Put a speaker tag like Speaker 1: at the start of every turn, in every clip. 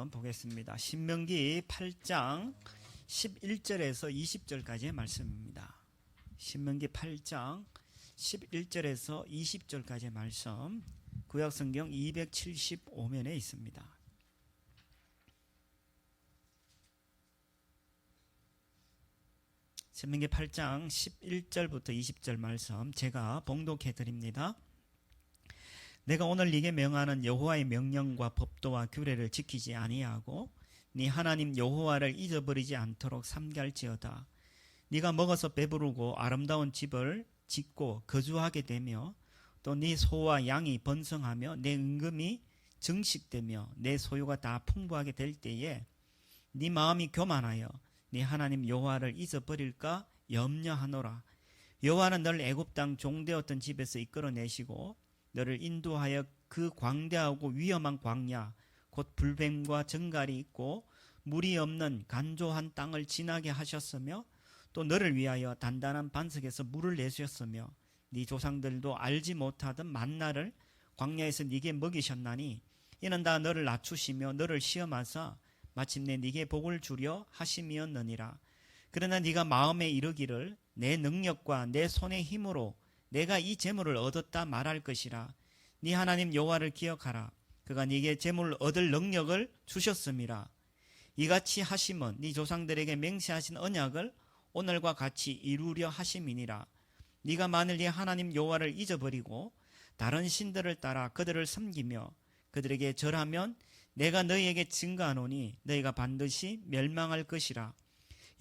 Speaker 1: 한번 보겠습니다. 신명기 8장 11절에서 20절까지의 말씀입니다. 신명기 8장 11절에서 20절까지의 말씀, 구약성경 275면에 있습니다. 신명기 8장 11절부터 20절 말씀 제가 봉독해 드립니다. 내가 오늘 네게 명하는 여호와의 명령과 법도와 규례를 지키지 아니하고 네 하나님 여호와를 잊어버리지 않도록 삼갈지어다. 네가 먹어서 배부르고 아름다운 집을 짓고 거주하게 되며 또 네 소와 양이 번성하며 내 은금이 증식되며 내 소유가 다 풍부하게 될 때에 네 마음이 교만하여 네 하나님 여호와를 잊어버릴까 염려하노라. 여호와는 너를 애굽 땅 종되었던 집에서 이끌어내시고 너를 인도하여 그 광대하고 위험한 광야 곧 불뱀과 정갈이 있고 물이 없는 간조한 땅을 지나게 하셨으며 또 너를 위하여 단단한 반석에서 물을 내주셨으며 네 조상들도 알지 못하던 만나를 광야에서 네게 먹이셨나니 이는 다 너를 낮추시며 너를 시험하사 마침내 네게 복을 주려 하심이었느니라. 그러나 네가 마음에 이르기를 내 능력과 내 손의 힘으로 내가 이 재물을 얻었다 말할 것이라. 네 하나님 여호와를 기억하라. 그가 네게 재물을 얻을 능력을 주셨음이라. 이같이 하심은 네 조상들에게 맹세하신 언약을 오늘과 같이 이루려 하심이니라. 네가 만일 네 하나님 여호와를 잊어버리고 다른 신들을 따라 그들을 섬기며 그들에게 절하면 내가 너희에게 증거하노니 너희가 반드시 멸망할 것이라.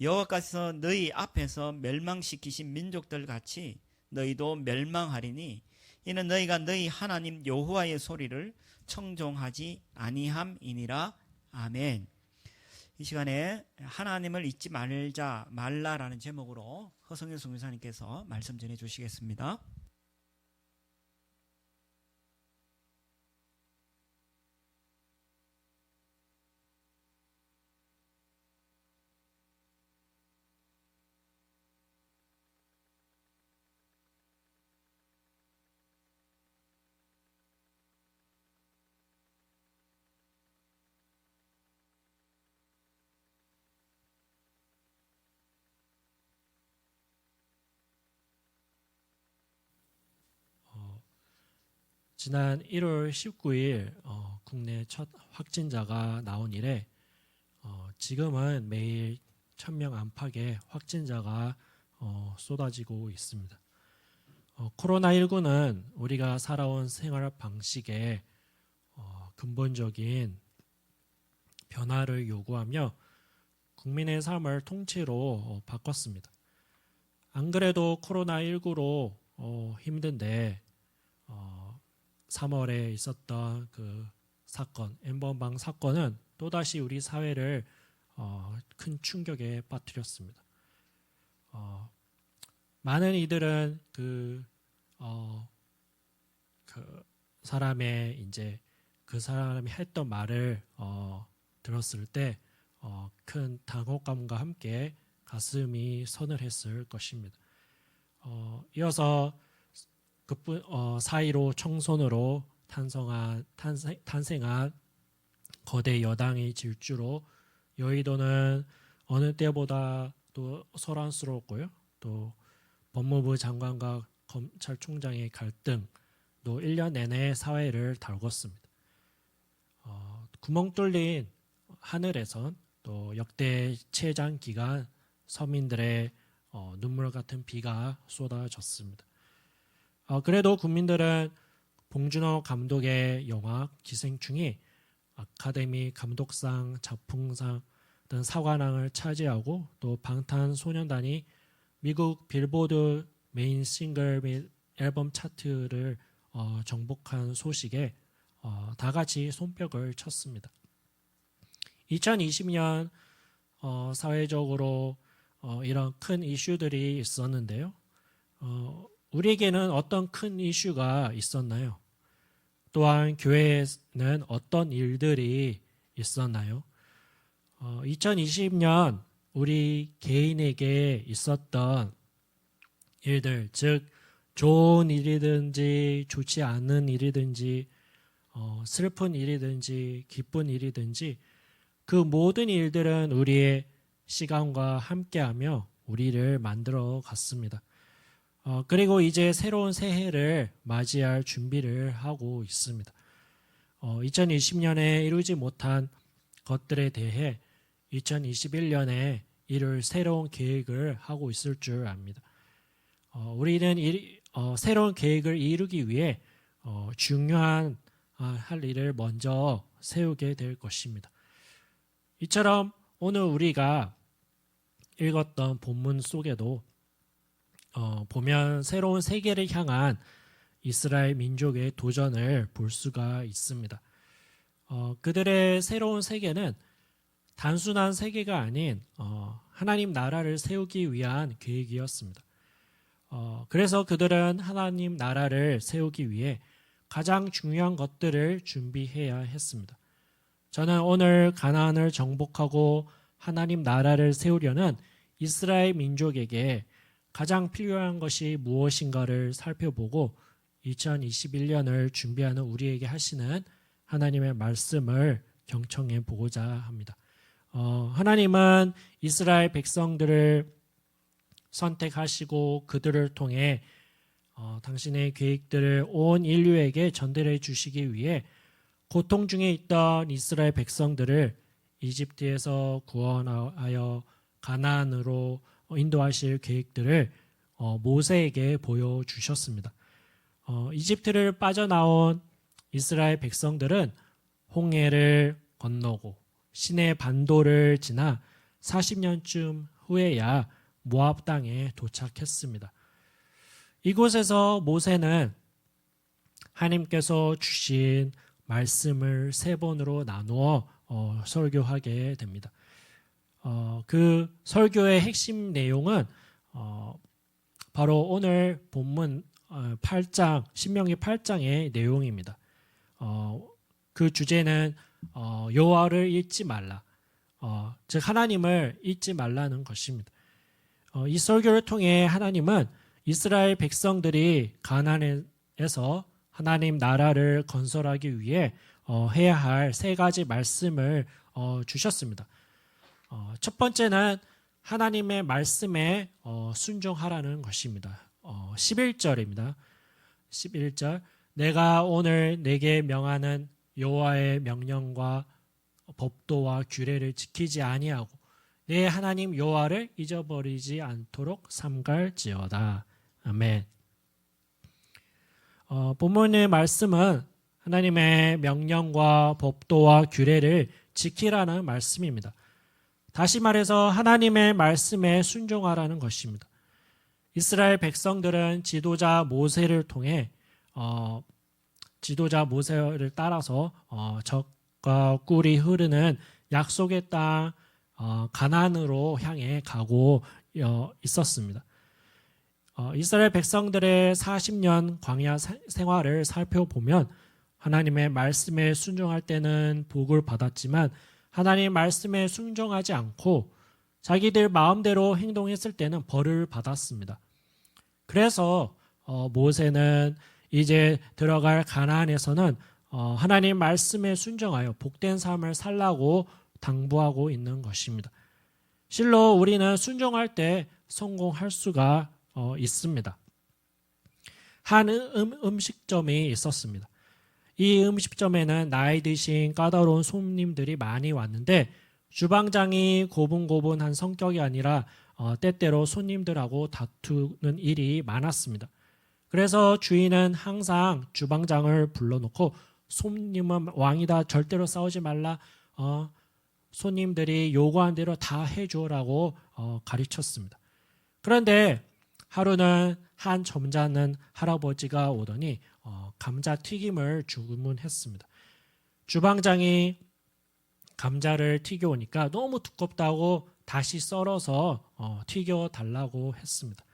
Speaker 1: 여호와께서 너희 앞에서 멸망시키신 민족들 같이 너희도 멸망하리니 이는 너희가 너희 하나님 여호와의 소리를 청종하지 아니함이니라. 아멘. 이 시간에 하나님을 잊지 말라라는 제목으로 허성현 선교사님께서 말씀 전해 주시겠습니다.
Speaker 2: 지난 1월 19일 국내 첫 확진자가 나온 이래 지금은 매일 1000명 안팎의 확진자가 쏟아지고 있습니다. 코로나19는 우리가 살아온 생활 방식에 근본적인 변화를 요구하며 국민의 삶을 통째로 바꿨습니다. 안 그래도 코로나19로 힘든데 3월에 있었던 그 사건, 엠번방 사건은 또다시 우리 사회를 큰 충격에 빠뜨렸습니다. 많은 이들은 그 사람의 이제 그 사람이 했던 말을 들었을 때 큰 당혹감과 함께 가슴이 서늘했을 것입니다. 이어서 그뿐 4.15 총선으로 탄생한 거대 여당의 질주로 여의도는 어느 때보다 또 소란스러웠고요. 또 법무부 장관과 검찰총장의 갈등도 1년 내내 사회를 달궜습니다. 구멍 뚫린 하늘에선 또 역대 최장 기간 서민들의 눈물 같은 비가 쏟아졌습니다. 그래도 국민들은 봉준호 감독의 영화 기생충이 아카데미 감독상, 작품상 등 사관왕을 차지하고 또 방탄소년단이 미국 빌보드 메인 싱글 및 앨범 차트를 정복한 소식에 다 같이 손뼉을 쳤습니다. 2020년 사회적으로 이런 큰 이슈들이 있었는데요. 우리에게는 어떤 큰 이슈가 있었나요? 또한 교회에는 어떤 일들이 있었나요? 2020년 우리 개인에게 있었던 일들, 즉 좋은 일이든지 좋지 않은 일이든지 슬픈 일이든지 기쁜 일이든지 그 모든 일들은 우리의 시간과 함께하며 우리를 만들어 갔습니다. 그리고 이제 새로운 새해를 맞이할 준비를 하고 있습니다. 2020년에 이루지 못한 것들에 대해 2021년에 이룰 새로운 계획을 하고 있을 줄 압니다. 우리는 새로운 계획을 이루기 위해 중요한 할 일을 먼저 세우게 될 것입니다. 이처럼 오늘 우리가 읽었던 본문 속에도 보면 새로운 세계를 향한 이스라엘 민족의 도전을 볼 수가 있습니다. 그들의 새로운 세계는 단순한 세계가 아닌 하나님 나라를 세우기 위한 계획이었습니다. 그래서 그들은 하나님 나라를 세우기 위해 가장 중요한 것들을 준비해야 했습니다. 저는 오늘 가나안을 정복하고 하나님 나라를 세우려는 이스라엘 민족에게 가장 필요한 것이 무엇인가를 살펴보고 2021년을 준비하는 우리에게 하시는 하나님의 말씀을 경청해 보고자 합니다. 하나님은 이스라엘 백성들을 선택하시고 그들을 통해 당신의 계획들을 온 인류에게 전달해 주시기 위해 고통 중에 있던 이스라엘 백성들을 이집트에서 구원하여 가나안으로 인도하실 계획들을 모세에게 보여주셨습니다. 이집트를 빠져나온 이스라엘 백성들은 홍해를 건너고 시내 반도를 지나 40년쯤 후에야 모압 땅에 도착했습니다. 이곳에서 모세는 하나님께서 주신 말씀을 세 번으로 나누어 설교하게 됩니다. 그 설교의 핵심 내용은 바로 오늘 본문 8장, 신명기 8장의 내용입니다. 그 주제는 여호와를 잊지 말라, 즉 하나님을 잊지 말라는 것입니다. 이 설교를 통해 하나님은 이스라엘 백성들이 가나안에서 하나님 나라를 건설하기 위해 해야 할 세 가지 말씀을 주셨습니다. 첫 번째는 하나님의 말씀에 순종하라는 것입니다. 11절입니다. 11절, 내가 오늘 내게 명하는 여호와의 명령과 법도와 규례를 지키지 아니하고 내 하나님 여호와를 잊어버리지 않도록 삼갈지어다. 아멘. 본문의 말씀은 하나님의 명령과 법도와 규례를 지키라는 말씀입니다. 다시 말해서 하나님의 말씀에 순종하라는 것입니다. 이스라엘 백성들은 지도자 모세를 통해 지도자 모세를 따라서 젖과 꿀이 흐르는 약속의 땅 가나안으로 향해 가고 있었습니다. 이스라엘 백성들의 40년 광야 생활을 살펴보면 하나님의 말씀에 순종할 때는 복을 받았지만 하나님의 말씀에 순종하지 않고 자기들 마음대로 행동했을 때는 벌을 받았습니다. 그래서 모세는 이제 들어갈 가나안에서는 하나님 말씀에 순종하여 복된 삶을 살라고 당부하고 있는 것입니다. 실로 우리는 순종할 때 성공할 수가 있습니다. 한 음식점이 있었습니다. 이 음식점에는 나이 드신 까다로운 손님들이 많이 왔는데 주방장이 고분고분한 성격이 아니라 때때로 손님들하고 다투는 일이 많았습니다. 그래서 주인은 항상 주방장을 불러놓고 손님은 왕이다, 절대로 싸우지 말라, 손님들이 요구한 대로 다 해줘라고 가르쳤습니다. 그런데 하루는 한 점잖은 할아버지가 오더니 감자튀김을 주문했습니다. 주방장이 감자를 튀겨오니까 너무 두껍다고 다시 썰어서 튀겨달라고 했습니다.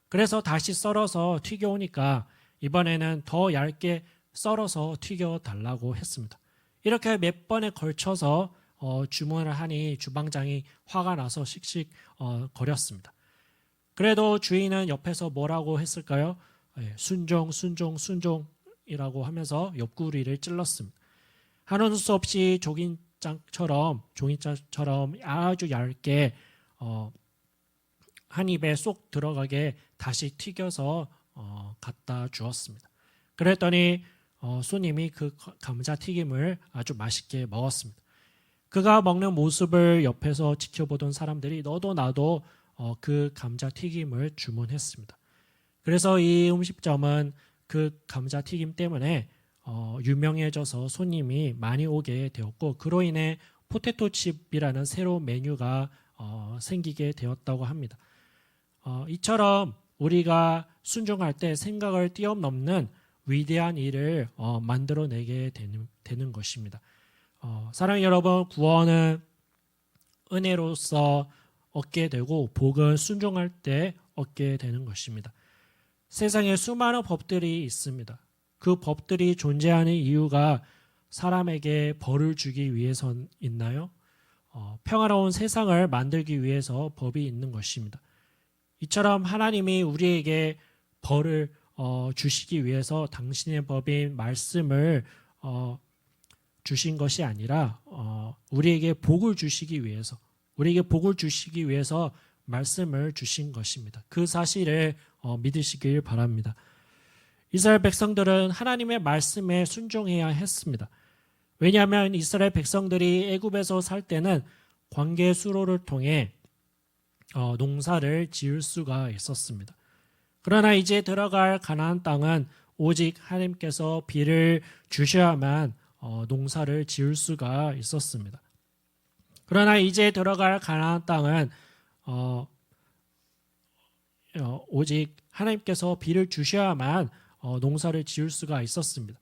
Speaker 2: 그래서 다시 썰어서 튀겨오니까 이번에는 더 얇게 썰어서 튀겨달라고 했습니다. 이렇게 몇 번에 걸쳐서 주문을 하니 주방장이 화가 나서 씩씩 거렸습니다. 그래도 주인은 옆에서 뭐라고 했을까요? 순종, 순종, 순종이라고 하면서 옆구리를 찔렀습니다. 하는 수 없이 종이장처럼 아주 얇게 한 입에 쏙 들어가게 다시 튀겨서 갖다 주었습니다. 그랬더니 손님이 그 감자튀김을 아주 맛있게 먹었습니다. 그가 먹는 모습을 옆에서 지켜보던 사람들이 너도 나도 그 감자튀김을 주문했습니다. 그래서 이 음식점은 그 감자튀김 때문에 유명해져서 손님이 많이 오게 되었고, 그로 인해 포테토칩이라는 새로운 메뉴가 생기게 되었다고 합니다. 이처럼 우리가 순종할 때 생각을 뛰어넘는 위대한 일을 만들어내게 되는 것입니다. 사랑하는 여러분, 구원은 은혜로서 얻게 되고 복은 순종할 때 얻게 되는 것입니다. 세상에 수많은 법들이 있습니다. 그 법들이 존재하는 이유가 사람에게 벌을 주기 위해서 있나요? 평화로운 세상을 만들기 위해서 법이 있는 것입니다. 이처럼 하나님이 우리에게 벌을 주시기 위해서 당신의 법인 말씀을 주신 것이 아니라 우리에게 복을 주시기 위해서 말씀을 주신 것입니다. 그 사실을 믿으시길 바랍니다. 이스라엘 백성들은 하나님의 말씀에 순종해야 했습니다. 왜냐하면 이스라엘 백성들이 애굽에서 살 때는 광개 수로를 통해 농사를 지을 수가 있었습니다. 그러나 이제 들어갈 가나안 땅은 오직 하나님께서 비를 주셔야만 농사를 지을 수가 있었습니다. 그러나 이제 들어갈 가나안 땅은 오직 하나님께서 비를 주셔야만 농사를 지을 수가 있었습니다.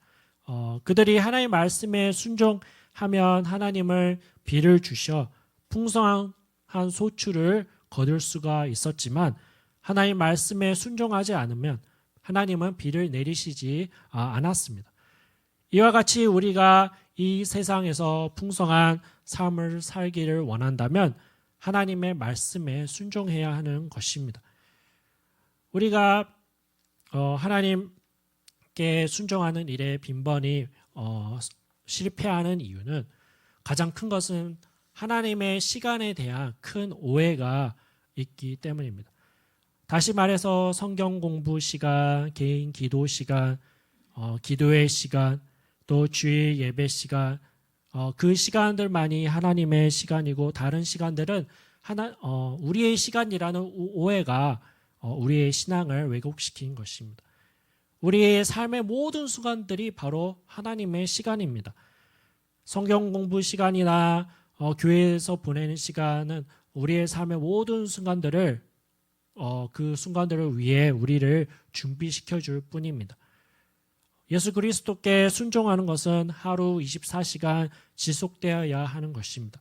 Speaker 2: 그들이 하나님의 말씀에 순종하면 하나님을 비를 주셔 풍성한 소출을 거둘 수가 있었지만, 하나님 말씀에 순종하지 않으면 하나님은 비를 내리시지 않았습니다. 이와 같이 우리가 이 세상에서 풍성한 삶을 살기를 원한다면 하나님의 말씀에 순종해야 하는 것입니다. 우리가 하나님께 순종하는 일에 빈번히 실패하는 이유는, 가장 큰 것은 하나님의 시간에 대한 큰 오해가 있기 때문입니다. 다시 말해서 성경 공부 시간, 개인 기도 시간, 기도의 시간, 또 주일 예배 시간, 그 시간들만이 하나님의 시간이고 다른 시간들은 우리의 시간이라는 오해가 우리의 신앙을 왜곡시킨 것입니다. 우리의 삶의 모든 순간들이 바로 하나님의 시간입니다. 성경 공부 시간이나 교회에서 보내는 시간은 우리의 삶의 모든 순간들을 그 순간들을 위해 우리를 준비시켜 줄 뿐입니다. 예수 그리스도께 순종하는 것은 하루 24시간 지속되어야 하는 것입니다.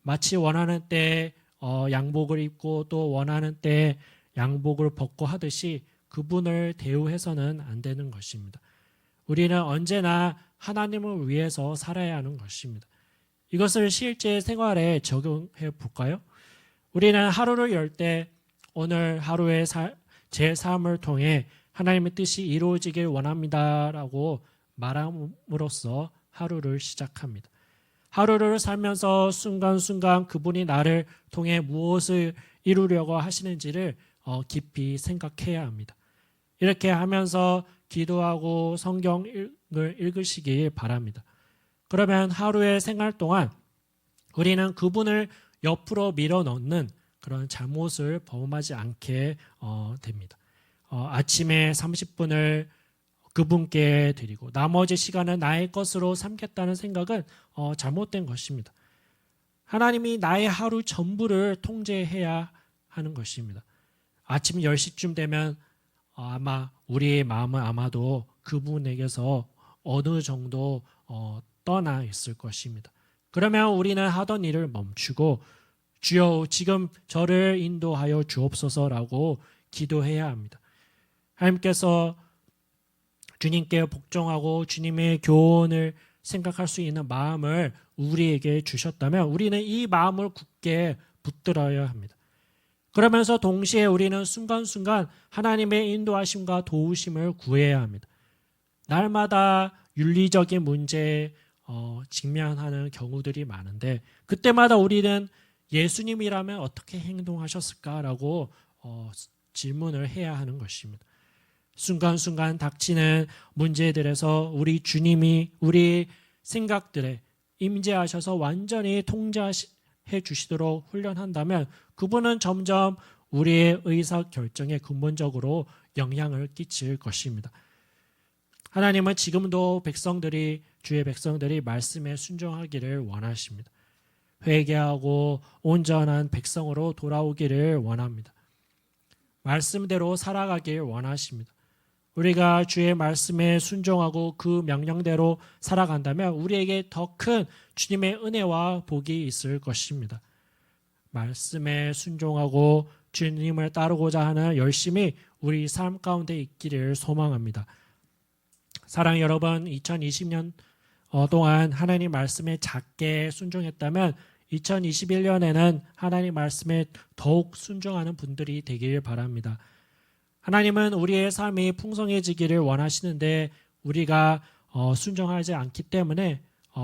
Speaker 2: 마치 원하는 때 양복을 입고 또 원하는 때 양복을 벗고 하듯이 그분을 대우해서는 안 되는 것입니다. 우리는 언제나 하나님을 위해서 살아야 하는 것입니다. 이것을 실제 생활에 적용해 볼까요? 우리는 하루를 열 때 오늘 하루의 제 삶을 통해 하나님의 뜻이 이루어지길 원합니다라고 말함으로써 하루를 시작합니다. 하루를 살면서 순간순간 그분이 나를 통해 무엇을 이루려고 하시는지를 깊이 생각해야 합니다. 이렇게 하면서 기도하고 성경을 읽으시길 바랍니다. 그러면 하루의 생활 동안 우리는 그분을 옆으로 밀어넣는 그런 잘못을 범하지 않게 됩니다. 아침에 30분을 그분께 드리고 나머지 시간은 나의 것으로 삼겠다는 생각은 잘못된 것입니다. 하나님이 나의 하루 전부를 통제해야 하는 것입니다. 아침 10시쯤 되면 아마 우리의 마음은 아마도 그분에게서 어느 정도 떠나 있을 것입니다. 그러면 우리는 하던 일을 멈추고 주여 지금 저를 인도하여 주옵소서라고 기도해야 합니다. 하나님께서 주님께 복종하고 주님의 교훈을 생각할 수 있는 마음을 우리에게 주셨다면 우리는 이 마음을 굳게 붙들어야 합니다. 그러면서 동시에 우리는 순간순간 하나님의 인도하심과 도우심을 구해야 합니다. 날마다 윤리적인 문제, 직면하는 경우들이 많은데 그때마다 우리는 예수님이라면 어떻게 행동하셨을까라고 질문을 해야 하는 것입니다. 순간순간 닥치는 문제들에서 우리 주님이 우리 생각들에 임재하셔서 완전히 통제해 주시도록 훈련한다면 그분은 점점 우리의 의사결정에 근본적으로 영향을 끼칠 것입니다. 하나님은 지금도 주의 백성들이 말씀에 순종하기를 원하십니다. 회개하고 온전한 백성으로 돌아오기를 원합니다. 말씀대로 살아가길 원하십니다. 우리가 주의 말씀에 순종하고 그 명령대로 살아간다면 우리에게 더 큰 주님의 은혜와 복이 있을 것입니다. 말씀에 순종하고 주님을 따르고자 하는 열심이 우리 삶 가운데 있기를 소망합니다. 사랑하는 여러분, 2020년 동안 하나님 말씀에 작게 순종했다면 2021년에는 하나님 말씀에 더욱 순종하는 분들이 되길 바랍니다. 하나님은 우리의 삶이 풍성해지기를 원하시는데 우리가 순종하지 않기 때문에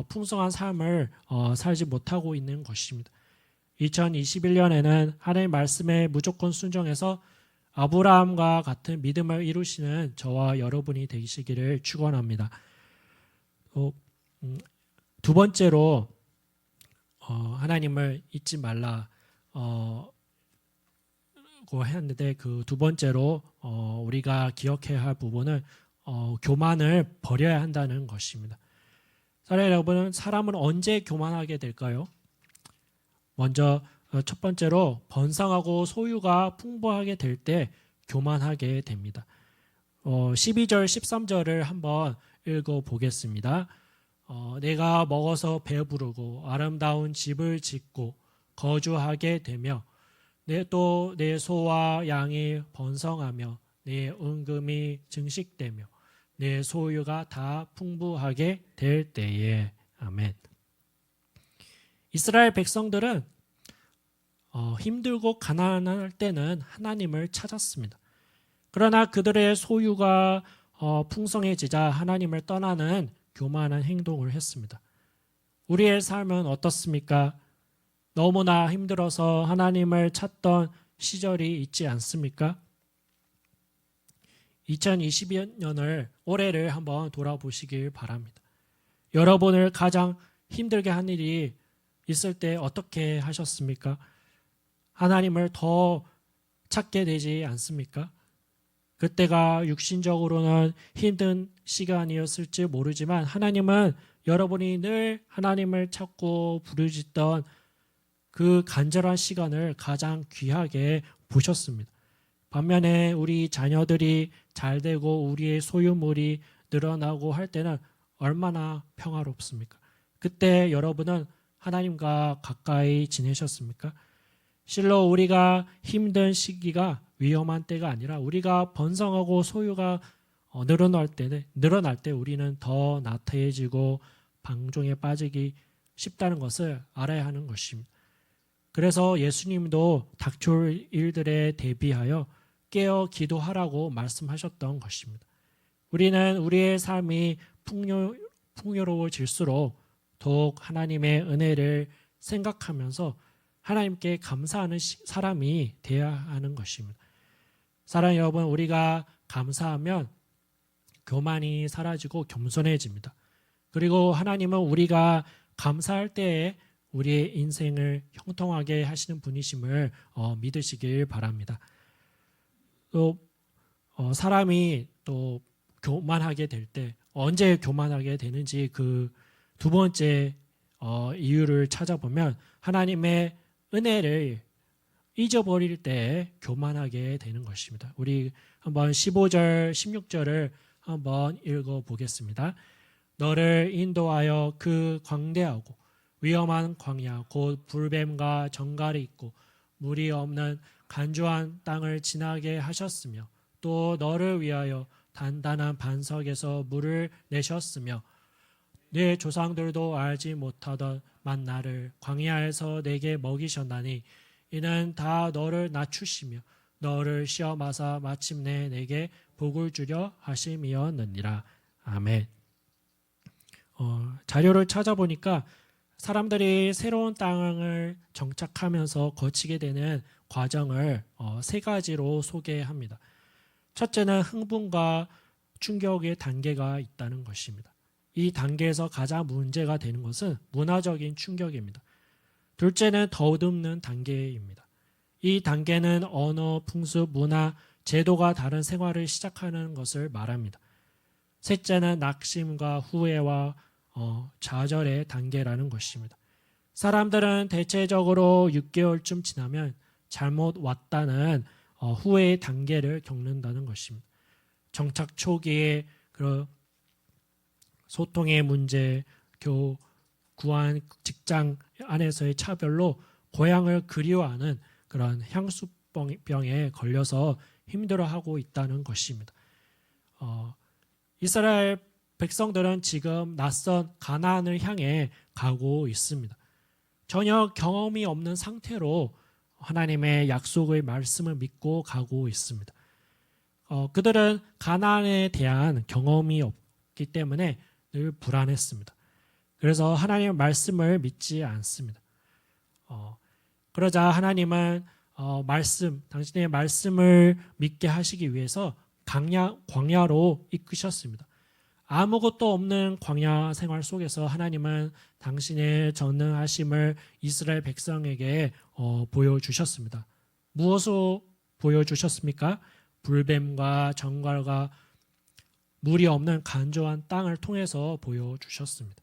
Speaker 2: 풍성한 삶을 살지 못하고 있는 것입니다. 2021년에는 하나님 말씀에 무조건 순종해서 아브라함과 같은 믿음을 이루시는 저와 여러분이 되시기를 축원합니다. 두 번째로 하나님을 잊지 말라 고 했는데 그 두 번째로 우리가 기억해야 할 부분은 교만을 버려야 한다는 것입니다. 사랑하는 여러분, 사람은 언제 교만하게 될까요? 먼저 첫 번째로 번성하고 소유가 풍부하게 될 때 교만하게 됩니다. 12절 13절을 한번 읽어보겠습니다. 내가 먹어서 배부르고 아름다운 집을 짓고 거주하게 되며 또 내 소와 양이 번성하며 내 은금이 증식되며 내 소유가 다 풍부하게 될 때에. 아멘. 이스라엘 백성들은 힘들고 가난할 때는 하나님을 찾았습니다. 그러나 그들의 소유가 풍성해지자 하나님을 떠나는 교만한 행동을 했습니다. 우리의 삶은 어떻습니까? 너무나 힘들어서 하나님을 찾던 시절이 있지 않습니까? 2020년을 올해를 한번 돌아보시길 바랍니다. 여러분을 가장 힘들게 한 일이 있을 때 어떻게 하셨습니까? 하나님을 더 찾게 되지 않습니까? 그때가 육신적으로는 힘든 시간이었을지 모르지만 하나님은 여러분이 늘 하나님을 찾고 부르짖던 그 간절한 시간을 가장 귀하게 보셨습니다. 반면에 우리 자녀들이 잘 되고 우리의 소유물이 늘어나고 할 때는 얼마나 평화롭습니까? 그때 여러분은 하나님과 가까이 지내셨습니까? 실로 우리가 힘든 시기가 위험한 때가 아니라 우리가 번성하고 소유가 늘어날 때 우리는 더 나태해지고 방종에 빠지기 쉽다는 것을 알아야 하는 것입니다. 그래서 예수님도 닥쳐올 일들에 대비하여 깨어 기도하라고 말씀하셨던 것입니다. 우리는 우리의 삶이 풍요로워질수록 더욱 하나님의 은혜를 생각하면서 하나님께 감사하는 사람이 되어야 하는 것입니다. 사랑하는 여러분, 우리가 감사하면 교만이 사라지고 겸손해집니다. 그리고 하나님은 우리가 감사할 때에 우리의 인생을 형통하게 하시는 분이심을 믿으시길 바랍니다. 또 사람이 또 교만하게 될 때 언제 교만하게 되는지 그 두 번째 이유를 찾아보면 하나님의 은혜를 잊어버릴 때 교만하게 되는 것입니다. 우리 한번 15절 16절을 한번 읽어보겠습니다. 너를 인도하여 그 광대하고 위험한 광야 곧 불뱀과 정갈이 있고 물이 없는 간조한 땅을 지나게 하셨으며 또 너를 위하여 단단한 반석에서 물을 내셨으며 네 조상들도 알지 못하던 만나를 광야에서 내게 먹이셨나니 이는 다 너를 낮추시며 너를 시험하사 마침내 내게 복을 주려 하심이었느니라. 아멘. 자료를 찾아보니까 사람들이 새로운 땅을 정착하면서 거치게 되는 과정을 세 가지로 소개합니다. 첫째는 흥분과 충격의 단계가 있다는 것입니다. 이 단계에서 가장 문제가 되는 것은 문화적인 충격입니다. 둘째는 더듬는 단계입니다. 이 단계는 언어, 풍습, 문화, 제도가 다른 생활을 시작하는 것을 말합니다. 셋째는 낙심과 후회와 좌절의 단계라는 것입니다. 사람들은 대체적으로 6개월쯤 지나면 잘못 왔다는 후회의 단계를 겪는다는 것입니다. 정착 초기에 그 소통의 문제, 구한 직장 안에서의 차별로 고향을 그리워하는 그런 향수병에 걸려서 힘들어하고 있다는 것입니다. 이스라엘 백성들은 지금 낯선 가나안을 향해 가고 있습니다. 전혀 경험이 없는 상태로 하나님의 약속의 말씀을 믿고 가고 있습니다. 그들은 가나안에 대한 경험이 없기 때문에 늘 불안했습니다. 그래서 하나님의 말씀을 믿지 않습니다. 그러자 하나님은 당신의 말씀을 믿게 하시기 위해서 광야로 이끄셨습니다. 아무것도 없는 광야 생활 속에서 하나님은 당신의 전능하심을 이스라엘 백성에게 보여주셨습니다. 무엇으로 보여주셨습니까? 불뱀과 정갈과 물이 없는 간조한 땅을 통해서 보여주셨습니다.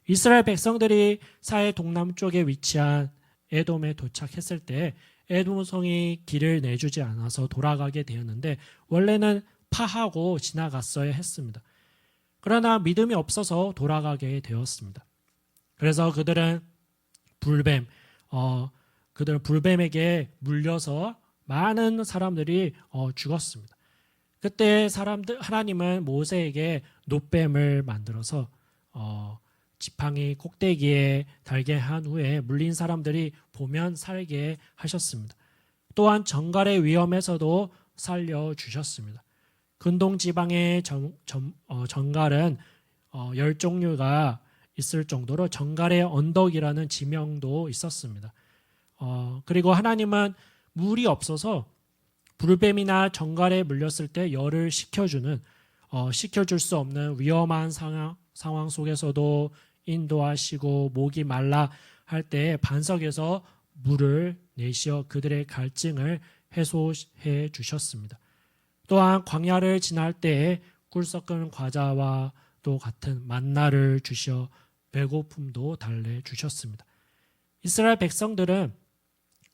Speaker 2: 이스라엘 백성들이 사해 동남쪽에 위치한 에돔에 도착했을 때 에돔성이 길을 내주지 않아서 돌아가게 되었는데 원래는 파하고 지나갔어야 했습니다. 그러나 믿음이 없어서 돌아가게 되었습니다. 그래서 그들은 불뱀에게 물려서 많은 사람들이 죽었습니다. 그때 하나님은 모세에게 놋뱀을 만들어서 지팡이 꼭대기에 달게 한 후에 물린 사람들이 보면 살게 하셨습니다. 또한 정갈의 위험에서도 살려주셨습니다. 근동 지방의 정갈은 10종류가 있을 정도로 정갈의 언덕이라는 지명도 있었습니다. 그리고 하나님은 물이 없어서 불뱀이나 정갈에 물렸을 때 열을 식혀줄 수 없는 위험한 상황 속에서도 인도하시고 목이 말라 할 때 반석에서 물을 내시어 그들의 갈증을 해소해 주셨습니다. 또한 광야를 지날 때에 꿀 섞은 과자와 또 같은 만나를 주셔 배고픔도 달래 주셨습니다. 이스라엘 백성들은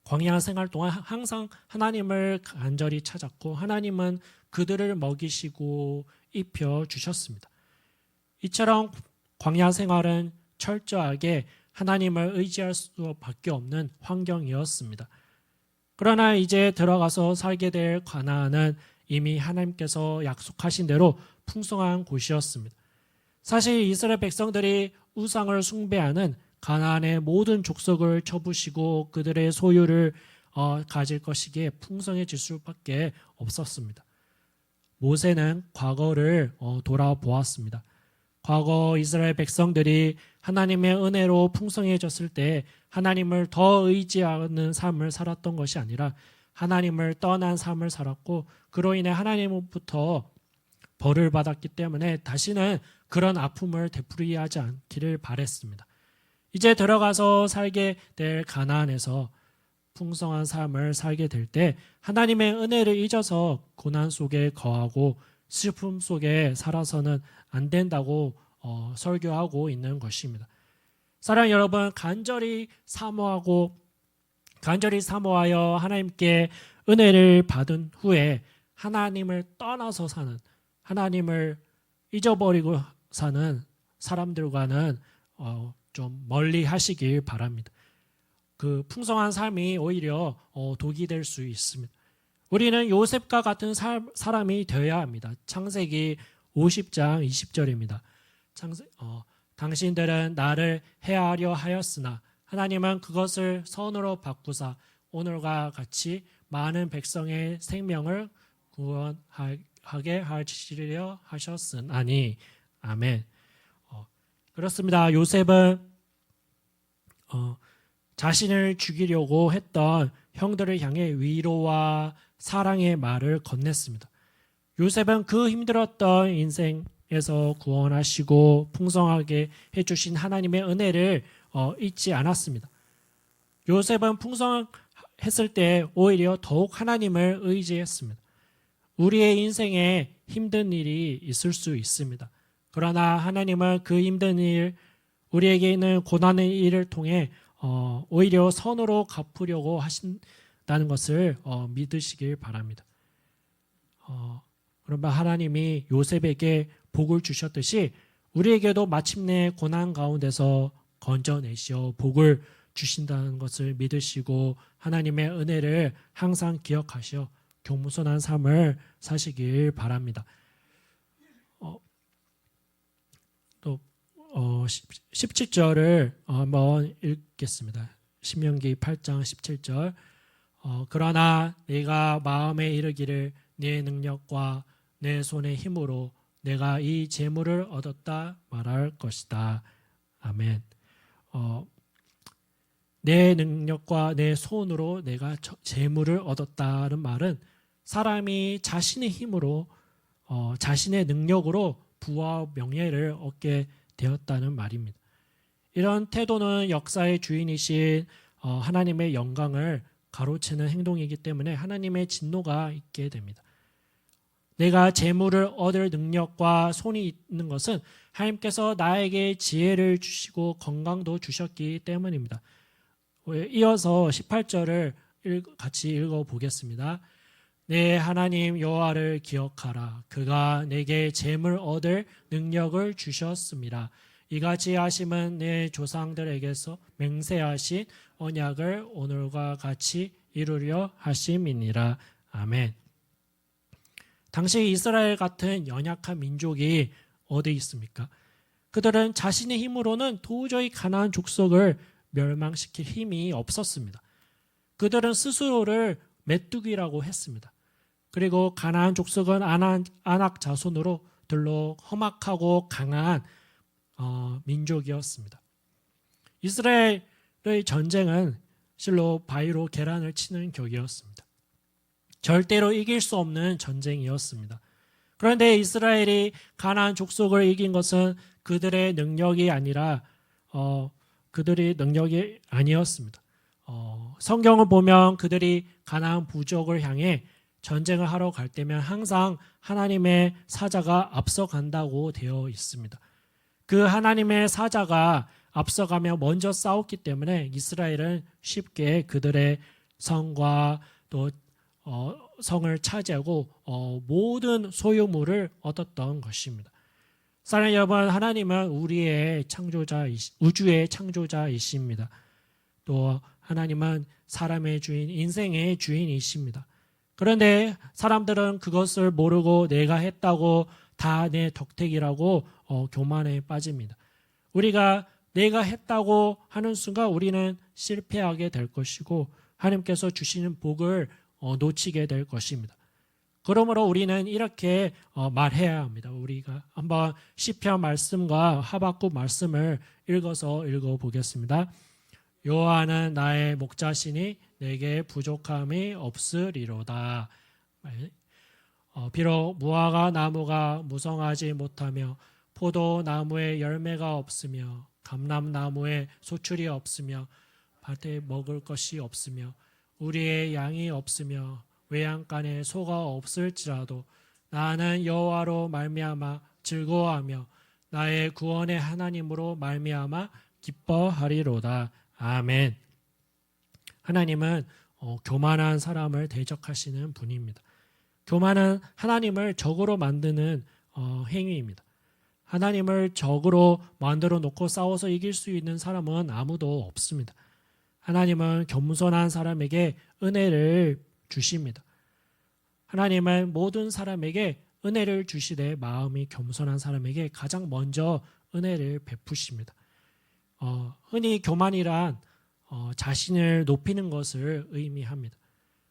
Speaker 2: 광야 생활 동안 항상 하나님을 간절히 찾았고 하나님은 그들을 먹이시고 입혀 주셨습니다. 이처럼 광야 생활은 철저하게 하나님을 의지할 수밖에 없는 환경이었습니다. 그러나 이제 들어가서 살게 될 가나안은 이미 하나님께서 약속하신 대로 풍성한 곳이었습니다. 사실 이스라엘 백성들이 우상을 숭배하는 가나안의 모든 족속을 쳐부시고 그들의 소유를 가질 것이기에 풍성해질 수밖에 없었습니다. 모세는 과거를 돌아보았습니다. 과거 이스라엘 백성들이 하나님의 은혜로 풍성해졌을 때 하나님을 더 의지하는 삶을 살았던 것이 아니라 하나님을 떠난 삶을 살았고 그로 인해 하나님으로부터 벌을 받았기 때문에 다시는 그런 아픔을 되풀이하지 않기를 바랬습니다. 이제 들어가서 살게 될 가나안에서 풍성한 삶을 살게 될 때 하나님의 은혜를 잊어서 고난 속에 거하고 슬픔 속에 살아서는 안 된다고 설교하고 있는 것입니다. 사랑하는 여러분, 간절히 사모하여 하나님께 은혜를 받은 후에 하나님을 떠나서 사는, 하나님을 잊어버리고 사는 사람들과는 좀 멀리 하시길 바랍니다. 그 풍성한 삶이 오히려 독이 될 수 있습니다. 우리는 요셉과 같은 사람이 되어야 합니다. 창세기 50장 20절입니다. 당신들은 나를 해하려 하였으나 하나님은 그것을 선으로 바꾸사 오늘과 같이 많은 백성의 생명을 구원하게 하시려 하셨으나니. 아멘. 그렇습니다. 요셉은 자신을 죽이려고 했던 형들을 향해 위로와 사랑의 말을 건넸습니다. 요셉은 그 힘들었던 인생에서 구원하시고 풍성하게 해주신 하나님의 은혜를 잊지 않았습니다. 요셉은 풍성했을 때 오히려 더욱 하나님을 의지했습니다. 우리의 인생에 힘든 일이 있을 수 있습니다. 그러나 하나님은 그 힘든 일, 우리에게 있는 고난의 일을 통해 오히려 선으로 갚으려고 하신다는 것을 믿으시길 바랍니다. 그러면 하나님이 요셉에게 복을 주셨듯이 우리에게도 마침내 고난 가운데서 건져내시어 복을 주신다는 것을 믿으시고 하나님의 은혜를 항상 기억하시어 겸손한 삶을 사시길 바랍니다. 또 17절을 한번 읽겠습니다. 신명기 8장 17절. 그러나 네가 마음에 이르기를 네 능력과 내 손의 힘으로 내가 이 재물을 얻었다 말할 것이다. 아멘. 내 능력과 내 손으로 내가 재물을 얻었다는 말은 사람이 자신의 힘으로 자신의 능력으로 부와 명예를 얻게 되었다는 말입니다. 이런 태도는 역사의 주인이신 하나님의 영광을 가로채는 행동이기 때문에 하나님의 진노가 있게 됩니다. 내가 재물을 얻을 능력과 손이 있는 것은 하나님께서 나에게 지혜를 주시고 건강도 주셨기 때문입니다. 이어서 18절을 같이 읽어보겠습니다. 내 하나님 여호와를 기억하라. 그가 내게 재물 얻을 능력을 주셨습니다. 이같이 하심은 내 조상들에게서 맹세하신 언약을 오늘과 같이 이루려 하심이니라. 아멘. 당시 이스라엘 같은 연약한 민족이 어디 있습니까? 그들은 자신의 힘으로는 도저히 가나안 족속을 멸망시킬 힘이 없었습니다. 그들은 스스로를 메뚜기라고 했습니다. 그리고 가나안 족속은 아낙 자손으로 들로 험악하고 강한 민족이었습니다. 이스라엘의 전쟁은 실로 바위로 계란을 치는 격이었습니다. 절대로 이길 수 없는 전쟁이었습니다. 그런데 이스라엘이 가나안 족속을 이긴 것은 그들의 능력이 아니라 그들의 능력이 아니었습니다. 성경을 보면 그들이 가나안 부족을 향해 전쟁을 하러 갈 때면 항상 하나님의 사자가 앞서간다고 되어 있습니다. 그 하나님의 사자가 앞서가며 먼저 싸웠기 때문에 이스라엘은 쉽게 그들의 성과 또 성을 차지하고 모든 소유물을 얻었던 것입니다. 사랑하는 여러분, 하나님은 우리의 우주의 창조자이십니다. 또 하나님은 사람의 주인, 인생의 주인이십니다. 그런데 사람들은 그것을 모르고 내가 했다고 다 내 덕택이라고 교만에 빠집니다. 우리가 내가 했다고 하는 순간 우리는 실패하게 될 것이고 하나님께서 주시는 복을 놓치게 될 것입니다. 그러므로 우리는 이렇게 말해야 합니다. 우리가 한번 시편 말씀과 하박국 말씀을 읽어보겠습니다. 여호와는 나의 목자시니 내게 부족함이 없으리로다. 비록 무화과 나무가 무성하지 못하며 포도나무에 열매가 없으며 감람나무에 소출이 없으며 밭에 먹을 것이 없으며 우리의 양이 없으며 외양간에 소가 없을지라도 나는 여호와로 말미암아 즐거워하며 나의 구원의 하나님으로 말미암아 기뻐하리로다. 아멘. 하나님은 교만한 사람을 대적하시는 분입니다. 교만은 하나님을 적으로 만드는 행위입니다. 하나님을 적으로 만들어 놓고 싸워서 이길 수 있는 사람은 아무도 없습니다. 하나님은 겸손한 사람에게 은혜를 주십니다. 하나님은 모든 사람에게 은혜를 주시되 마음이 겸손한 사람에게 가장 먼저 은혜를 베푸십니다. 흔히 교만이란 자신을 높이는 것을 의미합니다.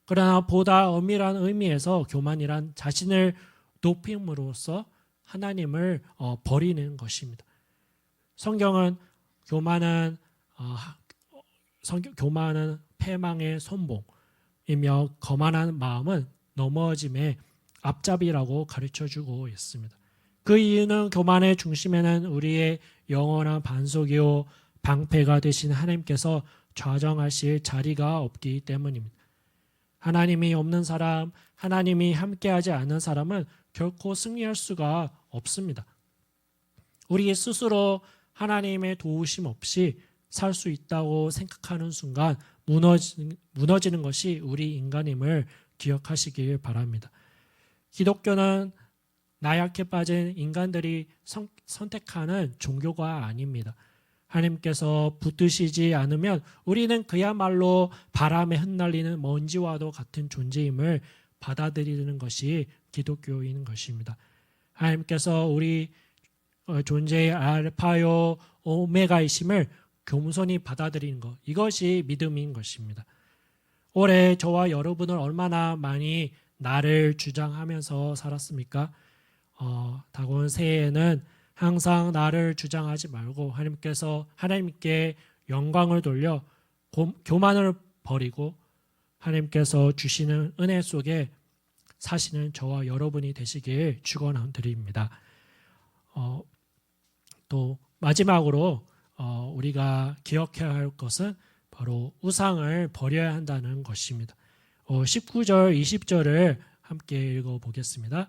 Speaker 2: 그러나 보다 엄밀한 의미에서 교만이란 자신을 높임으로써 하나님을 버리는 것입니다. 성경은 교만은 교만은 패망의 손봉이며 거만한 마음은 넘어짐의 앞잡이라고 가르쳐주고 있습니다. 그 이유는 교만의 중심에는 우리의 영원한 반석이요 방패가 되신 하나님께서 좌정하실 자리가 없기 때문입니다. 하나님이 없는 사람, 하나님이 함께하지 않는 사람은 결코 승리할 수가 없습니다. 우리 스스로 하나님의 도우심 없이 살 수 있다고 생각하는 순간 무너지는 것이 우리 인간임을 기억하시길 바랍니다. 기독교는 나약해 빠진 인간들이 선택하는 종교가 아닙니다. 하나님께서 붙드시지 않으면 우리는 그야말로 바람에 흩날리는 먼지와도 같은 존재임을 받아들이는 것이 기독교인 것입니다. 하나님께서 우리 존재의 알파요 오메가이심을 겸손히 받아들이는 것, 이것이 믿음인 것입니다. 올해 저와 여러분은 얼마나 많이 나를 주장하면서 살았습니까? 다가온 새해에는 항상 나를 주장하지 말고 하나님께 영광을 돌려 교만을 버리고 하나님께서 주시는 은혜 속에 사시는 저와 여러분이 되시길 축원드립니다. 또 마지막으로 우리가 기억해야 할 것은 바로 우상을 버려야 한다는 것입니다. 19절, 20절을 함께 읽어보겠습니다.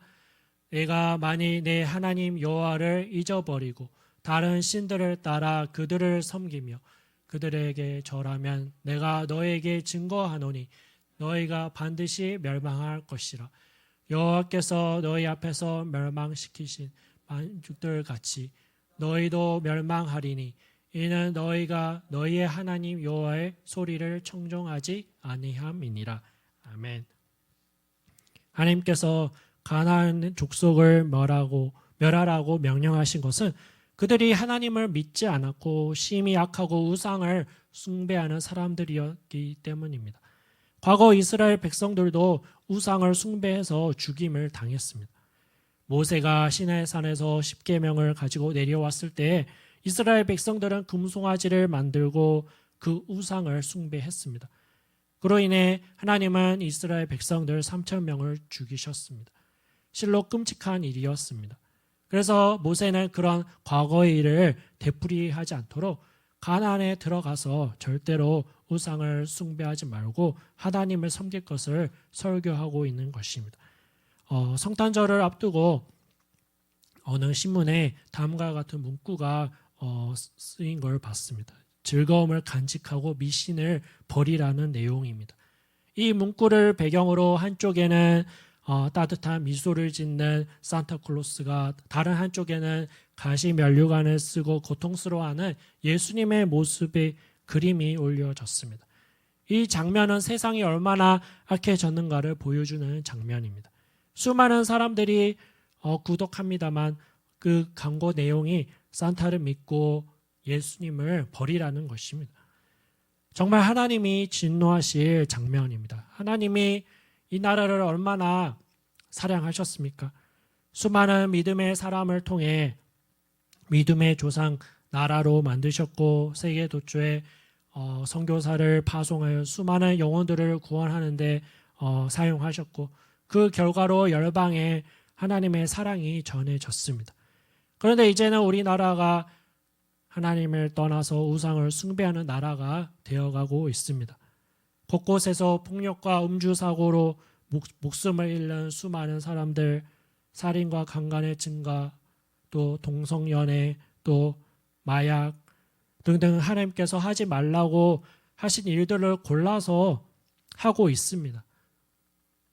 Speaker 2: 내가 만일 내 하나님 여호와를 잊어버리고 다른 신들을 따라 그들을 섬기며 그들에게 절하면 내가 너에게 증거하노니 너희가 반드시 멸망할 것이라. 여호와께서 너희 앞에서 멸망시키신 만족들 같이 너희도 멸망하리니 이는 너희가 너희의 하나님 여호와의 소리를 청종하지 아니함이니라. 아멘. 하나님께서 가나안 족속을 멸하라고 명령하신 것은 그들이 하나님을 믿지 않았고 심히 악하고 우상을 숭배하는 사람들이었기 때문입니다. 과거 이스라엘 백성들도 우상을 숭배해서 죽임을 당했습니다. 모세가 시내산에서 십계명을 가지고 내려왔을 때 이스라엘 백성들은 금송아지를 만들고 그 우상을 숭배했습니다. 그로 인해 하나님은 이스라엘 백성들 3,000명을 죽이셨습니다. 실로 끔찍한 일이었습니다. 그래서 모세는 그런 과거의 일을 되풀이하지 않도록 가나안에 들어가서 절대로 우상을 숭배하지 말고 하나님을 섬길 것을 설교하고 있는 것입니다. 성탄절을 앞두고 어느 신문에 다음과 같은 문구가 쓰인 걸 봤습니다. 즐거움을 간직하고 미신을 버리라는 내용입니다. 이 문구를 배경으로 한쪽에는 따뜻한 미소를 짓는 산타클로스가 다른 한쪽에는 가시 면류관을 쓰고 고통스러워하는 예수님의 모습의 그림이 올려졌습니다. 이 장면은 세상이 얼마나 악해졌는가를 보여주는 장면입니다. 수많은 사람들이 구독합니다만 그 광고 내용이 산타를 믿고 예수님을 버리라는 것입니다. 정말 하나님이 진노하실 장면입니다. 하나님이 이 나라를 얼마나 사랑하셨습니까? 수많은 믿음의 사람을 통해 믿음의 조상 나라로 만드셨고 세계 도처에 선교사를 파송하여 수많은 영혼들을 구원하는데 사용하셨고 그 결과로 열방에 하나님의 사랑이 전해졌습니다. 그런데 이제는 우리나라가 하나님을 떠나서 우상을 숭배하는 나라가 되어가고 있습니다. 곳곳에서 폭력과 음주사고로 목숨을 잃는 수많은 사람들, 살인과 강간의 증가, 또 동성연애, 또 마약 등등 하나님께서 하지 말라고 하신 일들을 골라서 하고 있습니다.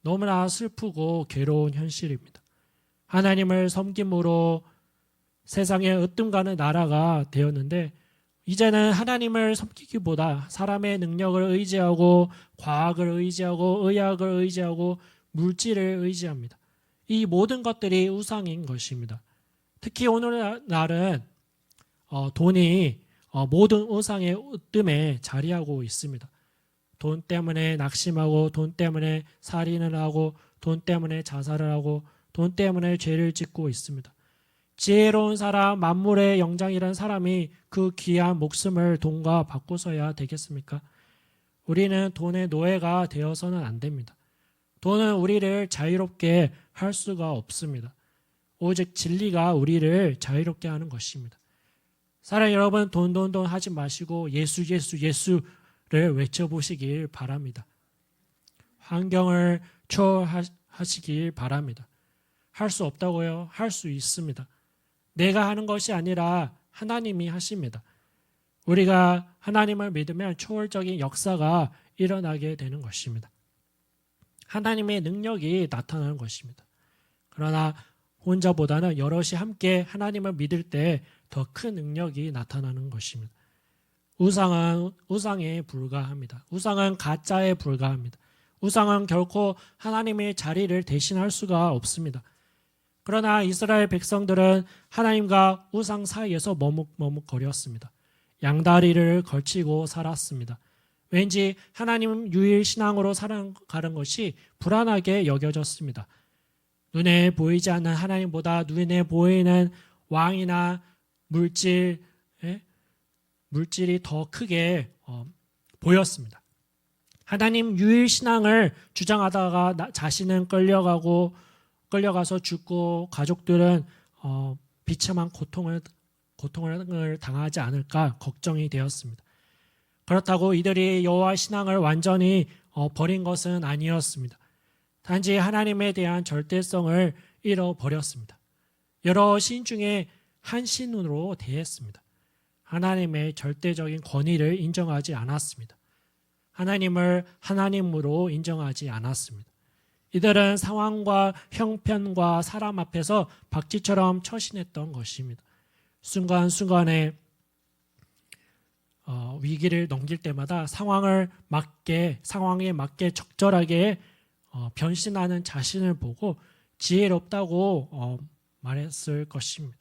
Speaker 2: 너무나 슬프고 괴로운 현실입니다. 하나님을 섬김으로 세상에 으뜸가는 나라가 되었는데 이제는 하나님을 섬기기보다 사람의 능력을 의지하고 과학을 의지하고 의학을 의지하고 물질을 의지합니다. 이 모든 것들이 우상인 것입니다. 특히 오늘날은 돈이 모든 우상의 으뜸에 자리하고 있습니다. 돈 때문에 낙심하고 돈 때문에 살인을 하고 돈 때문에 자살을 하고 돈 때문에 죄를 짓고 있습니다. 지혜로운 사람, 만물의 영장이라는 사람이 그 귀한 목숨을 돈과 바꾸어야 되겠습니까? 우리는 돈의 노예가 되어서는 안 됩니다. 돈은 우리를 자유롭게 할 수가 없습니다. 오직 진리가 우리를 자유롭게 하는 것입니다. 사랑하는 여러분, 돈 하지 마시고 예수를 외쳐보시길 바랍니다. 환경을 초월하시길 바랍니다. 할 수 없다고요? 할 수 있습니다. 내가 하는 것이 아니라 하나님이 하십니다. 우리가 하나님을 믿으면 초월적인 역사가 일어나게 되는 것입니다. 하나님의 능력이 나타나는 것입니다. 그러나 혼자보다는 여럿이 함께 하나님을 믿을 때 더 큰 능력이 나타나는 것입니다. 우상은 우상에 불과합니다. 우상은 가짜에 불과합니다. 우상은 결코 하나님의 자리를 대신할 수가 없습니다. 그러나 이스라엘 백성들은 하나님과 우상 사이에서 머뭇머뭇거렸습니다. 양다리를 걸치고 살았습니다. 왠지 하나님 유일 신앙으로 살아가는 것이 불안하게 여겨졌습니다. 눈에 보이지 않는 하나님보다 눈에 보이는 왕이나 물질이 더 크게 보였습니다. 하나님 유일 신앙을 주장하다가 자신은 끌려가서 죽고 가족들은 비참한 고통을 당하지 않을까 걱정이 되었습니다. 그렇다고 이들이 여호와 신앙을 완전히 버린 것은 아니었습니다. 단지 하나님에 대한 절대성을 잃어버렸습니다. 여러 신 중에 한 신으로 대했습니다. 하나님의 절대적인 권위를 인정하지 않았습니다. 하나님을 하나님으로 인정하지 않았습니다. 이들은 상황과 형편과 사람 앞에서 박쥐처럼 처신했던 것입니다. 순간순간에 위기를 넘길 때마다 상황에 맞게 적절하게 변신하는 자신을 보고 지혜롭다고 말했을 것입니다.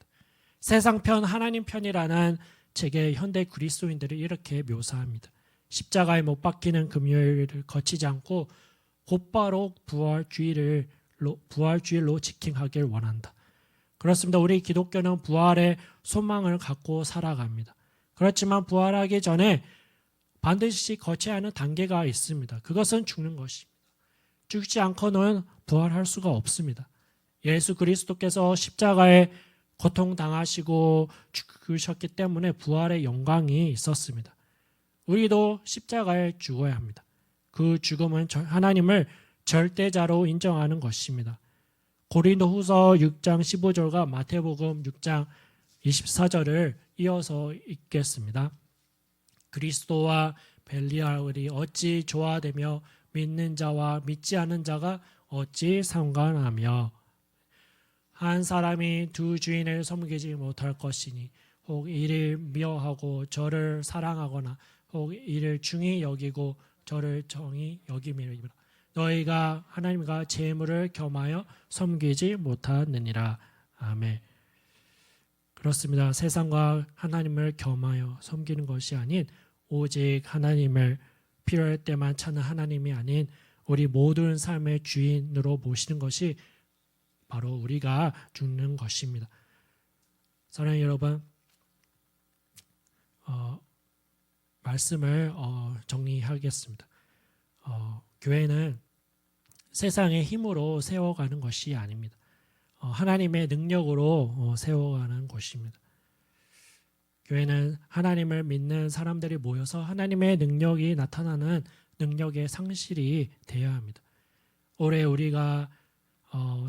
Speaker 2: 세상 편 하나님 편이라는 책의 현대 그리스도인들을 이렇게 묘사합니다. 십자가에 못 박히는 금요일을 거치지 않고 곧바로 부활주일로 직행하길 원한다. 그렇습니다. 우리 기독교는 부활의 소망을 갖고 살아갑니다. 그렇지만 부활하기 전에 반드시 거쳐야 하는 단계가 있습니다. 그것은 죽는 것입니다. 죽지 않고는 부활할 수가 없습니다. 예수 그리스도께서 십자가에 고통당하시고 죽으셨기 때문에 부활의 영광이 있었습니다. 우리도 십자가에 죽어야 합니다. 그 죽음은 하나님을 절대자로 인정하는 것입니다. 고린도후서 6장 15절과 마태복음 6장 24절을 이어서 읽겠습니다. 그리스도와 벨리알이 어찌 조화되며 믿는 자와 믿지 않는 자가 어찌 상관하며 한 사람이 두 주인을 섬기지 못할 것이니 혹 이를 미워하고 저를 사랑하거나 혹 이를 중히 여기고 저를 정히 여김이라. 너희가 하나님과 재물을 겸하여 섬기지 못하느니라. 아멘. 그렇습니다. 세상과 하나님을 겸하여 섬기는 것이 아닌 오직 하나님을 필요할 때만 찾는 하나님이 아닌 우리 모든 삶의 주인으로 모시는 것이 바로 우리가 죽는 것입니다. 사랑하는 여러분, 말씀을 정리하겠습니다. 교회는 세상의 힘으로 세워가는 것이 아닙니다. 하나님의 능력으로 세워가는 곳입니다. 교회는 하나님을 믿는 사람들이 모여서 하나님의 능력이 나타나는 능력의 상실이 되어야 합니다. 올해 우리가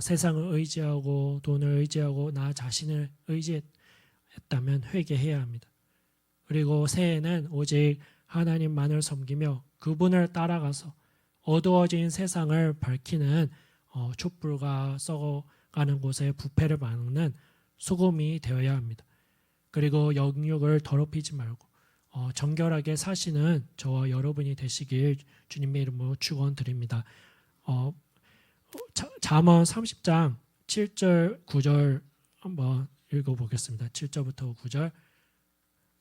Speaker 2: 세상을 의지하고 돈을 의지하고 나 자신을 의지했다면 회개해야 합니다. 그리고 새해에는 오직 하나님만을 섬기며 그분을 따라가서 어두워진 세상을 밝히는 촛불과 썩어가는 곳에 부패를 막는 소금이 되어야 합니다. 그리고 영육을 더럽히지 말고 정결하게 사시는 저와 여러분이 되시길 주님의 이름으로 축원드립니다. 잠언 30장 7절 9절 한번 읽어보겠습니다. 7절부터 9절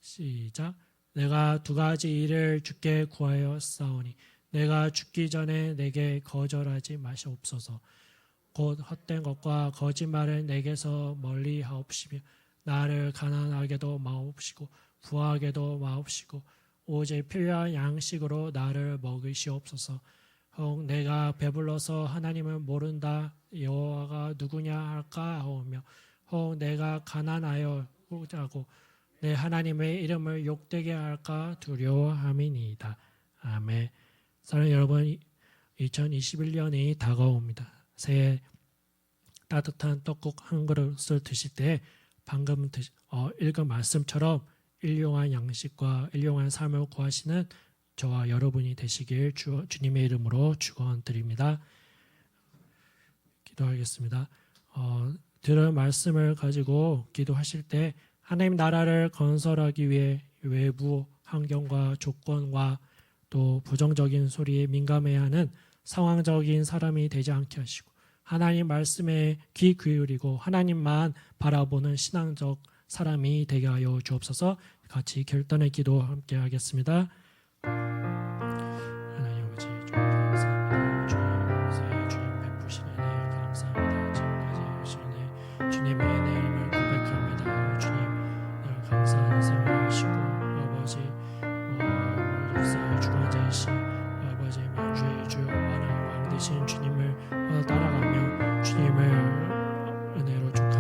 Speaker 2: 시작. 내가 두 가지 일을 주께 구하여 싸우니 내가 죽기 전에 내게 거절하지 마시옵소서. 곧 헛된 것과 거짓말을 내게서 멀리 하옵시며 나를 가난하게도 마옵시고 부하게도 마옵시고 오직 필요한 양식으로 나를 먹이시옵소서. 혹 내가 배불러서 하나님을 모른다 여호와가 누구냐 할까 하오며 혹 내가 가난하여 하고 내 하나님의 이름을 욕되게 할까 두려워함이니이다. 아멘. 사랑하는 여러분, 2021년이 다가옵니다. 새해 따뜻한 떡국 한 그릇을 드실 때 방금 읽은 말씀처럼 일용할 양식과 일용할 삶을 구하시는 저와 여러분이 되시길 주님의 이름으로 축원드립니다. 기도하겠습니다. 들은 말씀을 가지고 기도하실 때 하나님 나라를 건설하기 위해 외부 환경과 조건과 또 부정적인 소리에 민감해야 하는 상황적인 사람이 되지 않게 하시고 하나님 말씀에 귀 기울이고 하나님만 바라보는 신앙적 사람이 되게 하여 주옵소서. 같이 결단의 기도 함께 하겠습니다. 하나님 아버지 감사합니다. 주님 주님 베푸신 은혜 감사합니다. 지금까지 주신 은혜 주님의 은혜임을 고백합니다. 주님 늘 감사한 생활하시고 아버지 주관자이신 아버지 만주의 주 왕 되신 주님을 따라가며 주님을 은혜로 족한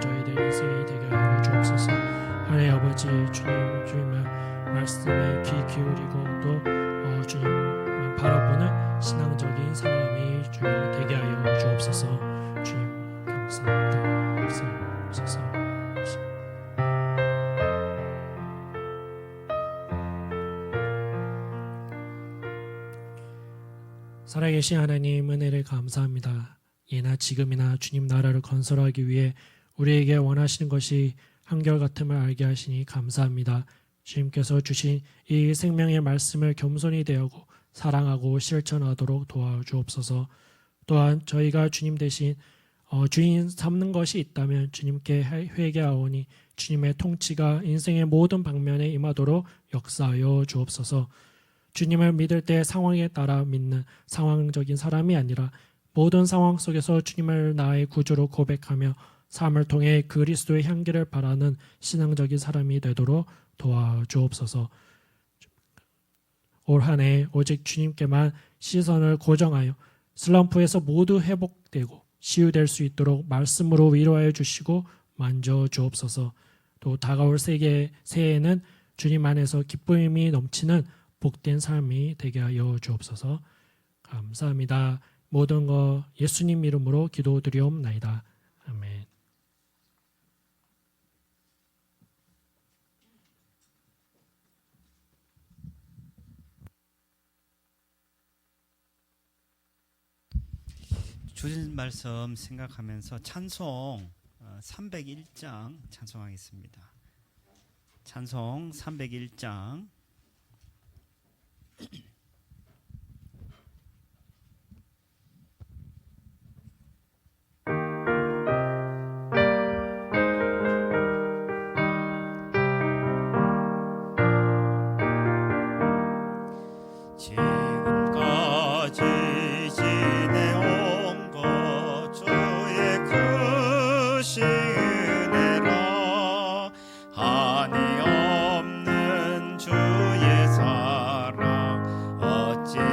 Speaker 2: 저희들 인생이 되게 하여 주옵소서. 하나님 아버지 주님의 말씀에 귀 기울이고 또 주님만 바라보는 신앙적인 사람이 되게 하여 주옵소서. 주님 감사합니다. 감사합니다. 살아계신 하나님 은혜를 감사합니다. 예나 지금이나 주님 나라를 건설하기 위해 우리에게 원하시는 것이 한결같음을 알게 하시니 감사합니다. 주님께서 주신 이 생명의 말씀을 겸손히 대하고 사랑하고 실천하도록 도와주옵소서. 또한 저희가 주님 대신 주인 삼는 것이 있다면 주님께 회개하오니 주님의 통치가 인생의 모든 방면에 임하도록 역사하여 주옵소서. 주님을 믿을 때 상황에 따라 믿는 상황적인 사람이 아니라 모든 상황 속에서 주님을 나의 구주로 고백하며 삶을 통해 그리스도의 향기를 바라는 신앙적인 사람이 되도록 도와주옵소서. 올 한 해 오직 주님께만 시선을 고정하여 슬럼프에서 모두 회복되고 치유될 수 있도록 말씀으로 위로하여 주시고 만져주옵소서. 또 다가올 새해에는 주님 안에서 기쁨이 넘치는 복된 삶이 되게 하여 주옵소서. 감사합니다. 모든 것 예수님 이름으로 기도드리옵나이다. 아멘.
Speaker 1: 주일 말씀 생각하면서 찬송 301장 찬송하겠습니다. 찬송 301장 지금까지 지내온 것 주의 크신 은혜라 한이 없는 주의 사랑 어찌로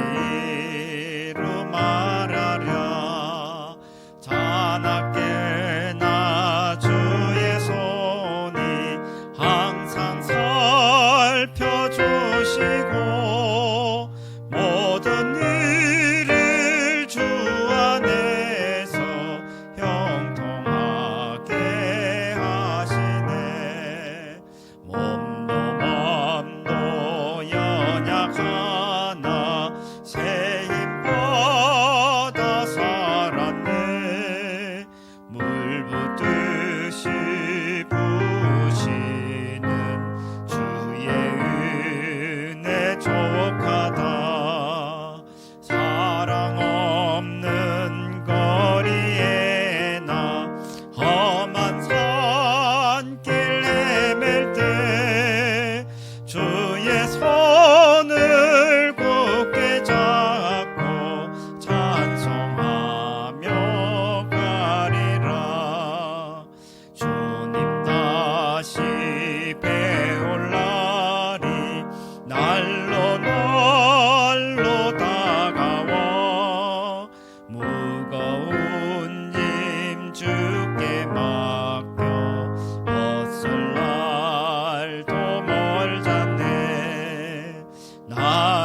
Speaker 1: 말하랴 자나깨나 주의 손이 항상 살펴주시고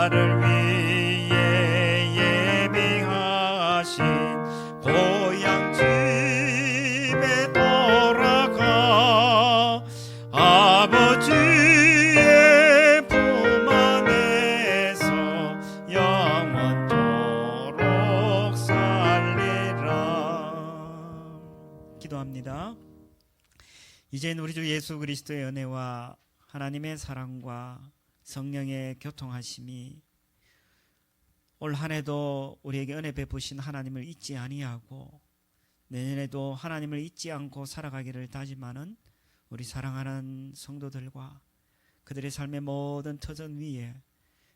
Speaker 1: 나를 위해 예비하신 고향 집에 돌아가 아버지의 품 안에서 영원토록 살리라. 기도합니다. 이제는 우리 주 예수 그리스도의 은혜와 하나님의 사랑과 성령의 교통하심이 올 한 해도 우리에게 은혜 베푸신 하나님을 잊지 아니하고 내년에도 하나님을 잊지 않고 살아가기를 다짐하는 우리 사랑하는 성도들과 그들의 삶의 모든 터전 위에,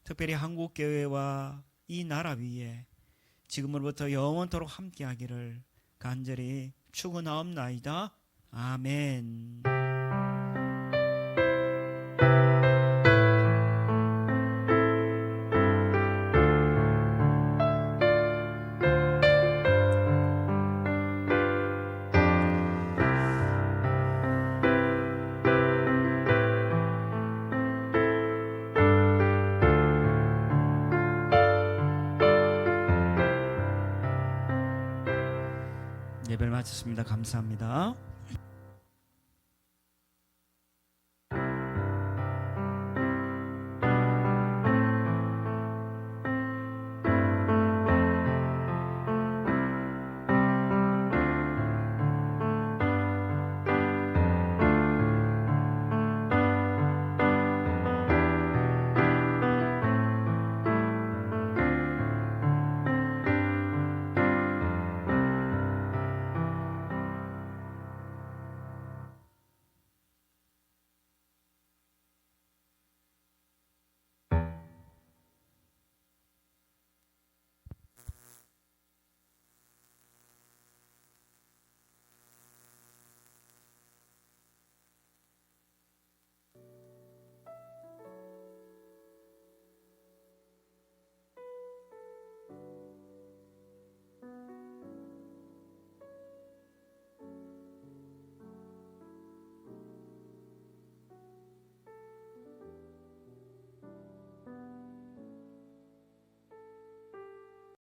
Speaker 1: 특별히 한국교회와 이 나라 위에 지금으로부터 영원토록 함께하기를 간절히 축원하옵나이다. 아멘. 예배를 마쳤습니다. 감사합니다.